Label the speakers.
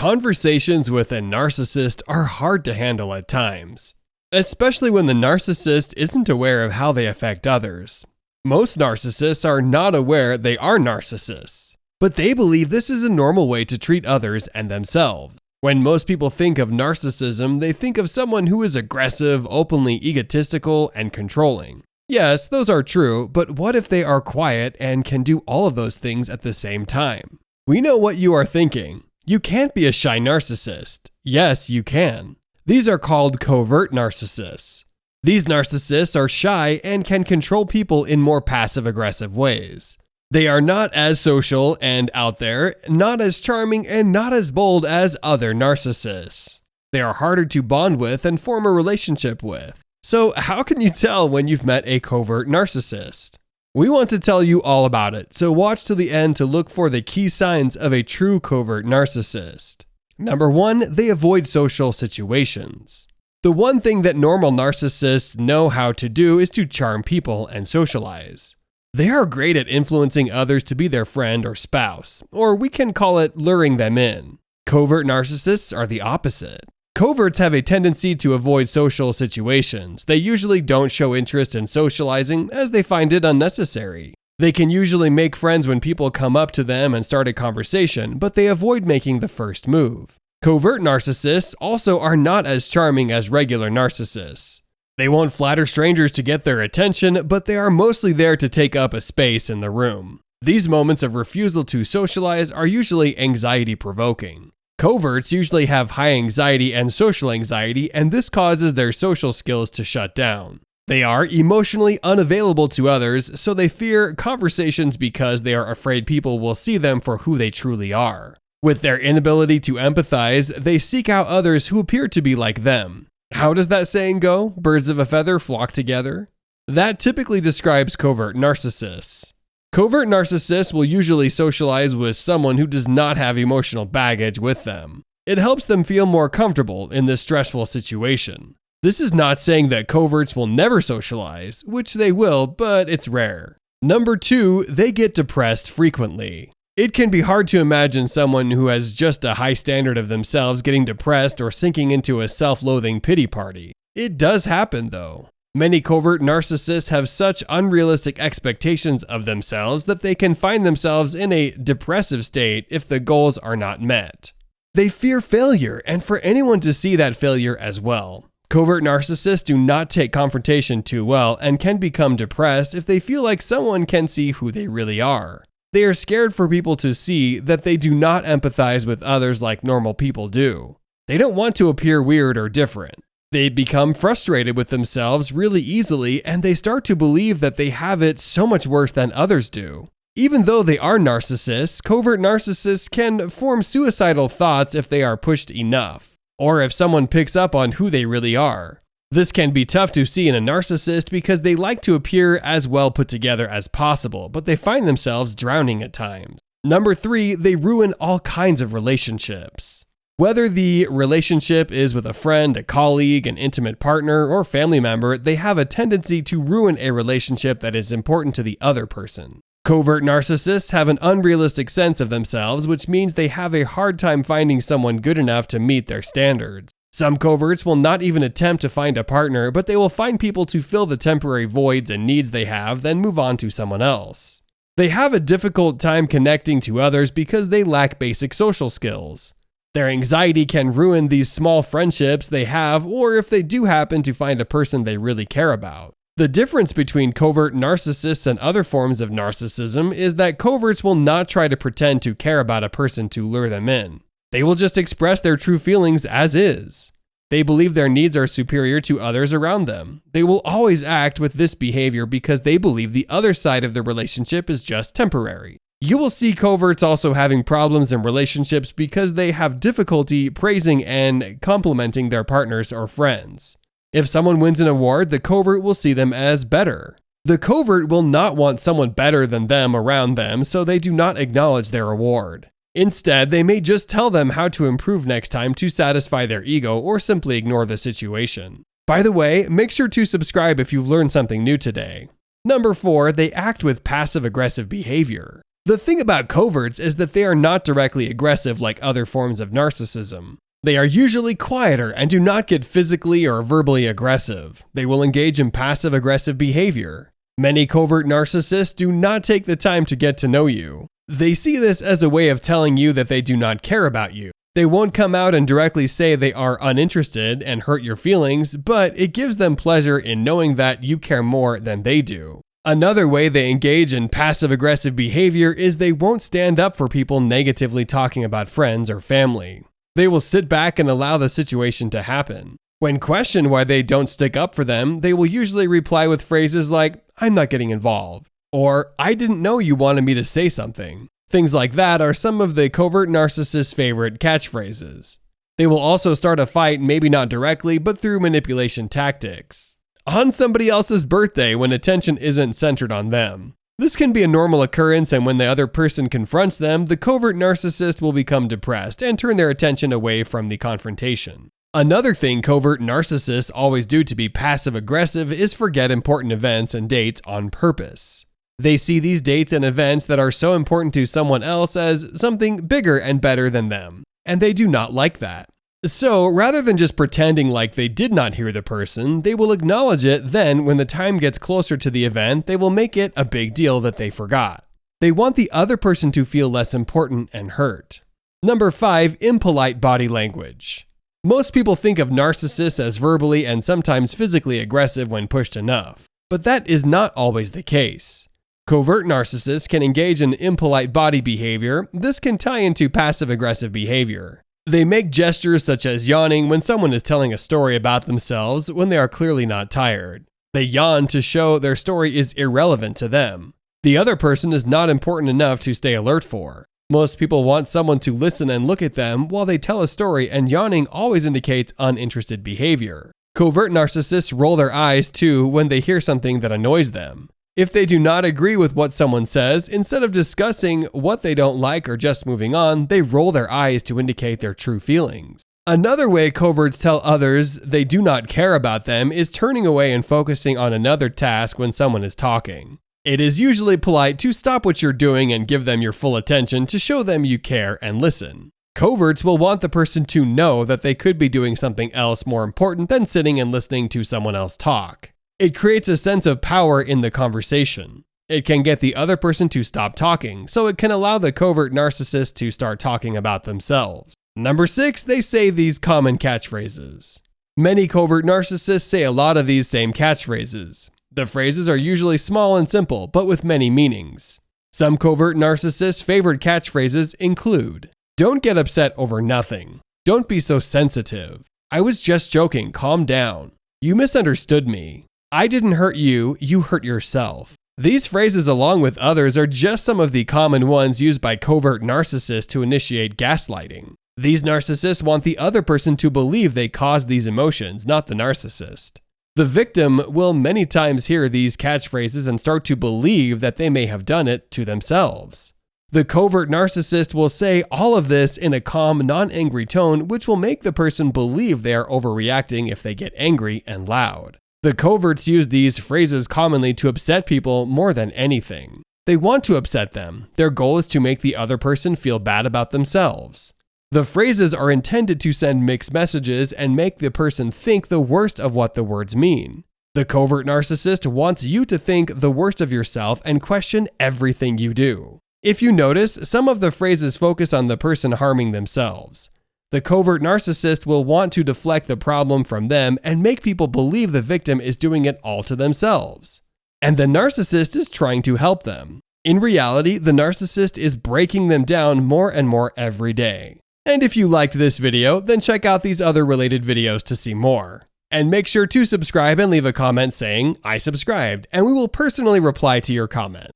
Speaker 1: Conversations with a narcissist are hard to handle at times, especially when the narcissist isn't aware of how they affect others. Most narcissists are not aware they are narcissists, but they believe this is a normal way to treat others and themselves. When most people think of narcissism, they think of someone who is aggressive, openly egotistical, and controlling. Yes, those are true, but what if they are quiet and can do all of those things at the same time? We know what you are thinking. You can't be a shy narcissist. Yes, you can. These are called covert narcissists. These narcissists are shy and can control people in more passive-aggressive ways. They are not as social and out there, not as charming, and not as bold as other narcissists. They are harder to bond with and form a relationship with. So how can you tell when you've met a covert narcissist? We want to tell you all about it, so watch till the end to look for the key signs of a true covert narcissist. Number 1, they avoid social situations. The one thing that normal narcissists know how to do is to charm people and socialize. They are great at influencing others to be their friend or spouse, or we can call it luring them in. Covert narcissists are the opposite. Coverts have a tendency to avoid social situations. They usually don't show interest in socializing as they find it unnecessary. They can usually make friends when people come up to them and start a conversation, but they avoid making the first move. Covert narcissists also are not as charming as regular narcissists. They won't flatter strangers to get their attention, but they are mostly there to take up a space in the room. These moments of refusal to socialize are usually anxiety-provoking. Coverts usually have high anxiety and social anxiety, and this causes their social skills to shut down. They are emotionally unavailable to others, so they fear conversations because they are afraid people will see them for who they truly are. With their inability to empathize, they seek out others who appear to be like them. How does that saying go? Birds of a feather flock together? That typically describes covert narcissists. Covert narcissists will usually socialize with someone who does not have emotional baggage with them. It helps them feel more comfortable in this stressful situation. This is not saying that coverts will never socialize, which they will, but it's rare. Number 2, they get depressed frequently. It can be hard to imagine someone who has just a high standard of themselves getting depressed or sinking into a self-loathing pity party. It does happen though. Many covert narcissists have such unrealistic expectations of themselves that they can find themselves in a depressive state if the goals are not met. They fear failure, and for anyone to see that failure as well. Covert narcissists do not take confrontation too well and can become depressed if they feel like someone can see who they really are. They are scared for people to see that they do not empathize with others like normal people do. They don't want to appear weird or different. They become frustrated with themselves really easily, and they start to believe that they have it so much worse than others do. Even though they are narcissists, covert narcissists can form suicidal thoughts if they are pushed enough, or if someone picks up on who they really are. This can be tough to see in a narcissist because they like to appear as well put together as possible, but they find themselves drowning at times. Number 3, they ruin all kinds of relationships. Whether the relationship is with a friend, a colleague, an intimate partner, or family member, they have a tendency to ruin a relationship that is important to the other person. Covert narcissists have an unrealistic sense of themselves, which means they have a hard time finding someone good enough to meet their standards. Some coverts will not even attempt to find a partner, but they will find people to fill the temporary voids and needs they have, then move on to someone else. They have a difficult time connecting to others because they lack basic social skills. Their anxiety can ruin these small friendships they have, or if they do happen to find a person they really care about. The difference between covert narcissists and other forms of narcissism is that coverts will not try to pretend to care about a person to lure them in. They will just express their true feelings as is. They believe their needs are superior to others around them. They will always act with this behavior because they believe the other side of the relationship is just temporary. You will see coverts also having problems in relationships because they have difficulty praising and complimenting their partners or friends. If someone wins an award, the covert will see them as better. The covert will not want someone better than them around them, so they do not acknowledge their award. Instead, they may just tell them how to improve next time to satisfy their ego or simply ignore the situation. By the way, make sure to subscribe if you've learned something new today. Number 4, they act with passive-aggressive behavior. The thing about coverts is that they are not directly aggressive like other forms of narcissism. They are usually quieter and do not get physically or verbally aggressive. They will engage in passive-aggressive behavior. Many covert narcissists do not take the time to get to know you. They see this as a way of telling you that they do not care about you. They won't come out and directly say they are uninterested and hurt your feelings, but it gives them pleasure in knowing that you care more than they do. Another way they engage in passive-aggressive behavior is they won't stand up for people negatively talking about friends or family. They will sit back and allow the situation to happen. When questioned why they don't stick up for them, they will usually reply with phrases like, "I'm not getting involved," or "I didn't know you wanted me to say something." Things like that are some of the covert narcissists' favorite catchphrases. They will also start a fight, maybe not directly, but through manipulation tactics. On somebody else's birthday when attention isn't centered on them. This can be a normal occurrence, and when the other person confronts them, the covert narcissist will become depressed and turn their attention away from the confrontation. Another thing covert narcissists always do to be passive-aggressive is forget important events and dates on purpose. They see these dates and events that are so important to someone else as something bigger and better than them, and they do not like that. So, rather than just pretending like they did not hear the person, they will acknowledge it, then when the time gets closer to the event, they will make it a big deal that they forgot. They want the other person to feel less important and hurt. Number 5, impolite body language. Most people think of narcissists as verbally and sometimes physically aggressive when pushed enough, but that is not always the case. Covert narcissists can engage in impolite body behavior. This can tie into passive-aggressive behavior. They make gestures such as yawning when someone is telling a story about themselves when they are clearly not tired. They yawn to show their story is irrelevant to them. The other person is not important enough to stay alert for. Most people want someone to listen and look at them while they tell a story, and yawning always indicates uninterested behavior. Covert narcissists roll their eyes too when they hear something that annoys them. If they do not agree with what someone says, instead of discussing what they don't like or just moving on, they roll their eyes to indicate their true feelings. Another way coverts tell others they do not care about them is turning away and focusing on another task when someone is talking. It is usually polite to stop what you're doing and give them your full attention to show them you care and listen. Coverts will want the person to know that they could be doing something else more important than sitting and listening to someone else talk. It creates a sense of power in the conversation. It can get the other person to stop talking, so it can allow the covert narcissist to start talking about themselves. Number 6, they say these common catchphrases. Many covert narcissists say a lot of these same catchphrases. The phrases are usually small and simple, but with many meanings. Some covert narcissists' favorite catchphrases include, "Don't get upset over nothing. Don't be so sensitive. I was just joking, calm down. You misunderstood me. I didn't hurt you, you hurt yourself." These phrases, along with others, are just some of the common ones used by covert narcissists to initiate gaslighting. These narcissists want the other person to believe they caused these emotions, not the narcissist. The victim will many times hear these catchphrases and start to believe that they may have done it to themselves. The covert narcissist will say all of this in a calm, non-angry tone, which will make the person believe they are overreacting if they get angry and loud. The coverts use these phrases commonly to upset people more than anything. They want to upset them. Their goal is to make the other person feel bad about themselves. The phrases are intended to send mixed messages and make the person think the worst of what the words mean. The covert narcissist wants you to think the worst of yourself and question everything you do. If you notice, some of the phrases focus on the person harming themselves. The covert narcissist will want to deflect the problem from them and make people believe the victim is doing it all to themselves. And the narcissist is trying to help them. In reality, the narcissist is breaking them down more and more every day. And if you liked this video, then check out these other related videos to see more. And make sure to subscribe and leave a comment saying, "I subscribed," and we will personally reply to your comment.